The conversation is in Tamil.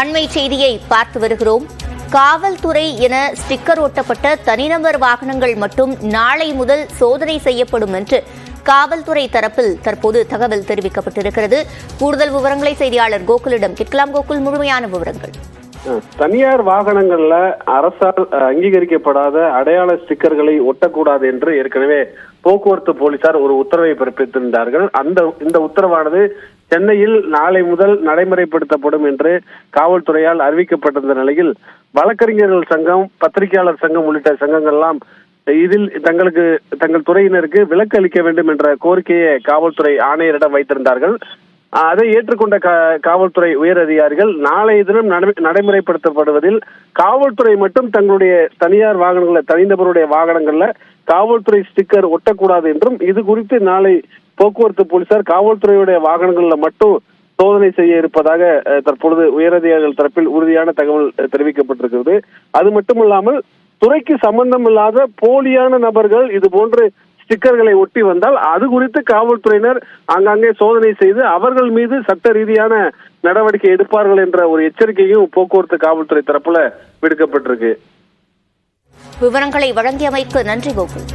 அண்மை செய்தியை பார்த்து வருகிறோம். காவல்துறை என ஸ்டிக்கர் ஒட்டப்பட்ட தனிநபர் வாகனங்கள் மட்டும் நாளை முதல் சோதனை செய்யப்படும் என்று காவல்துறை தரப்பில் தற்போது தகவல் தெரிவிக்கப்பட்டிருக்கிறது. கூடுதல் விவரங்களை செய்தியாளர் கோகுலிடம் கேட்கலாம். கோகுல், முழுமையான விவரங்கள். தனியார் வாகனங்கள்ல அரசால் அங்கீகரிக்கப்படாத அடையாள ஸ்டிக்கர்களை ஒட்டக்கூடாது என்று ஏற்கனவே போக்குவரத்து போலீசார் ஒரு உத்தரவை பிறப்பித்திருந்தார்கள். இந்த உத்தரவானது சென்னையில் நாளை முதல் நடைமுறைப்படுத்தப்படும் என்று காவல்துறையால் அறிவிக்கப்பட்டிருந்த நிலையில் வழக்கறிஞர்கள் சங்கம், பத்திரிகையாளர் சங்கம் உள்ளிட்ட சங்கங்கள்லாம் இதில் தங்கள் துறையினருக்கு விலக்கு அளிக்க வேண்டும் என்ற கோரிக்கையை காவல்துறை ஆணையரிடம் வைத்திருந்தார்கள். அதை ஏற்றுக்கொண்ட காவல்துறை உயர் அதிகாரிகள் நாளைய தினம் நடைமுறைப்படுத்தப்படுவதில் காவல்துறை மட்டும் தங்களுடைய தனியார் வாகனங்கள்ல, தனிநபருடைய வாகனங்கள்ல காவல்துறை ஸ்டிக்கர் ஒட்டக்கூடாது என்றும், இது குறித்து நாளை போக்குவரத்து போலீசார் காவல்துறையுடைய வாகனங்கள்ல மட்டும் சோதனை செய்ய இருப்பதாக தற்பொழுது உயரதிகாரிகள் தரப்பில் உறுதியான தகவல் தெரிவிக்கப்பட்டிருக்கிறது. அது மட்டுமல்லாமல் துறைக்கு சம்பந்தம் இல்லாத போலியான நபர்கள் இது போன்று ஸ்டிக்கர்களை ஒட்டி வந்தால் அது குறித்து காவல்துறையினர் ஆங்காங்கே சோதனை செய்து அவர்கள் மீது சட்ட ரீதியான நடவடிக்கை எடுப்பார்கள் என்ற ஒரு எச்சரிக்கையும் போக்குவரத்து காவல்துறை தரப்புல விடுக்கப்பட்டிருக்கு. விவரங்களை வழங்கியமைக்கு நன்றி கோகுல்.